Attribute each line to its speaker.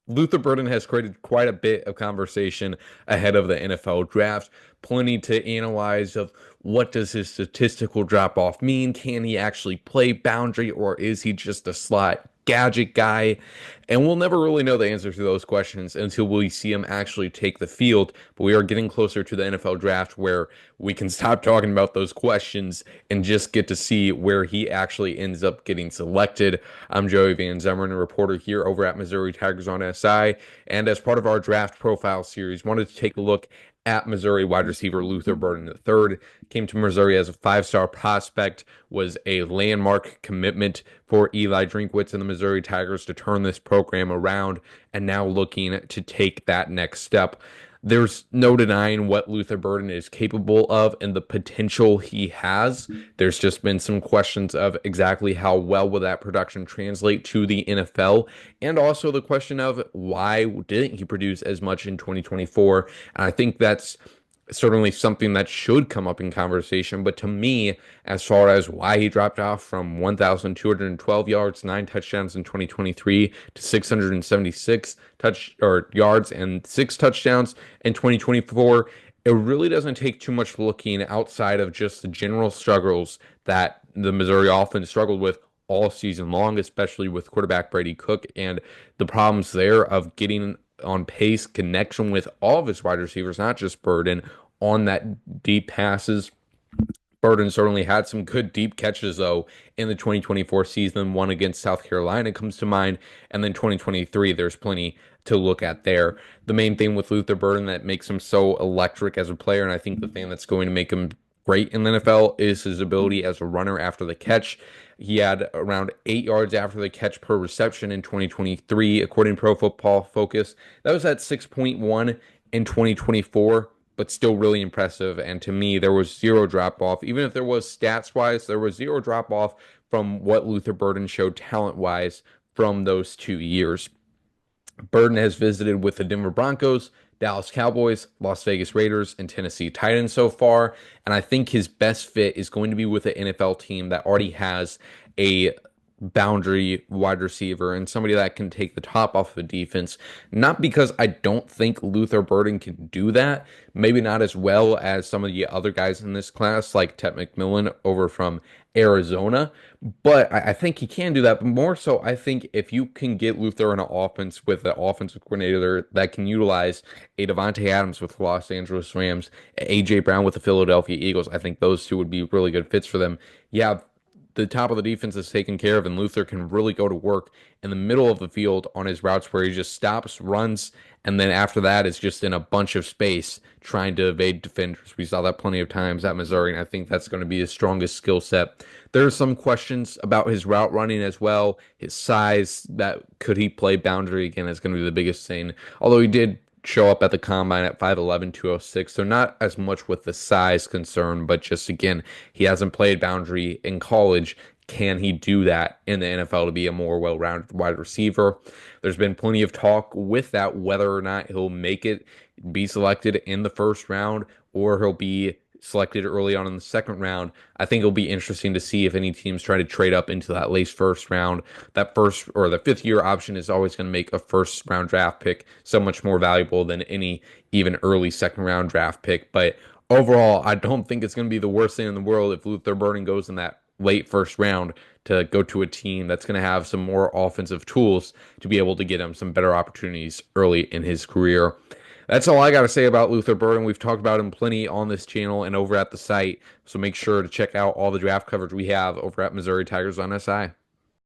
Speaker 1: Luther Burden has created quite a bit of conversation ahead of the NFL draft. Plenty to analyze of what does his statistical drop off mean? Can he actually play boundary or is he just a slot gadget guy? And we'll never really know the answer to those questions until we see him actually take the field. But we are getting closer to the NFL draft where we can stop talking about those questions and just get to see where he actually ends up getting selected. I'm Joey Van Zemmeren, a reporter here over at Missouri Tigers on SI. And as part of our draft profile series, wanted to take a look at Missouri wide receiver Luther Burden III. Came to Missouri as a five-star prospect, was a landmark commitment for Eli Drinkwitz and the Missouri Tigers to turn this program around, and now looking to take that next step. There's no denying what Luther Burden is capable of and the potential he has. There's just been some questions of exactly how well will that production translate to the NFL, and also the question of why didn't he produce as much in 2024? And I think that's certainly something that should come up in conversation. But to me, as far as why he dropped off from 1,212 yards, 9 touchdowns in 2023 to 676 yards and 6 touchdowns in 2024, it really doesn't take too much looking outside of just the general struggles that the Missouri offense struggled with all season long, especially with quarterback Brady Cook and the problems there of getting on pace, connection with all of his wide receivers, not just Burden, on that deep passes. Burden certainly had some good deep catches, though, in the 2024 season. One against South Carolina comes to mind. And then 2023, there's plenty to look at there. The main thing with Luther Burden that makes him so electric as a player, and I think the thing that's going to make him great in the NFL, is his ability as a runner after the catch. He had around 8 yards after the catch per reception in 2023, according to Pro Football Focus. That was at 6.1 in 2024, but still really impressive. And to me, there was zero drop off. Even if there was stats wise, there was zero drop off from what Luther Burden showed talent wise from those 2 years. Burden has visited with the Denver Broncos, Dallas Cowboys, Las Vegas Raiders, and Tennessee Titans so far. And I think his best fit is going to be with an NFL team that already has a boundary wide receiver and somebody that can take the top off of the defense. Not because I don't think Luther Burden can do that, maybe not as well as some of the other guys in this class, like Ted McMillan over from Arizona, but I think he can do that. But more so, I think if you can get Luther in an offense with an offensive coordinator that can utilize a Devontae Adams with the Los Angeles Rams, AJ Brown with the Philadelphia Eagles, I think those two would be really good fits for them. Yeah, the top of the defense is taken care of, and Luther can really go to work in the middle of the field on his routes where he just stops, runs, and then after that is just in a bunch of space trying to evade defenders. We saw that plenty of times at Missouri, and I think that's going to be his strongest skill set. There are some questions about his route running as well, his size, that could he play boundary again is going to be the biggest thing. Although he did show up at the combine at 5'11", 206. So not as much with the size concern, but just again, he hasn't played boundary in college. Can he do that in the NFL to be a more well-rounded wide receiver? There's been plenty of talk with that, whether or not he'll make it, be selected in the first round, or he'll be selected early on in the second round. I think it'll be interesting to see if any teams try to trade up into that late first round. That first or the fifth year option is always going to make a first round draft pick so much more valuable than any even early second round draft pick. But overall, I don't think it's going to be the worst thing in the world if Luther Burden goes in that late first round to go to a team that's going to have some more offensive tools to be able to get him some better opportunities early in his career. That's all I got to say about Luther Burden. We've talked about him plenty on this channel and over at the site, so make sure to check out all the draft coverage we have over at Missouri Tigers on SI.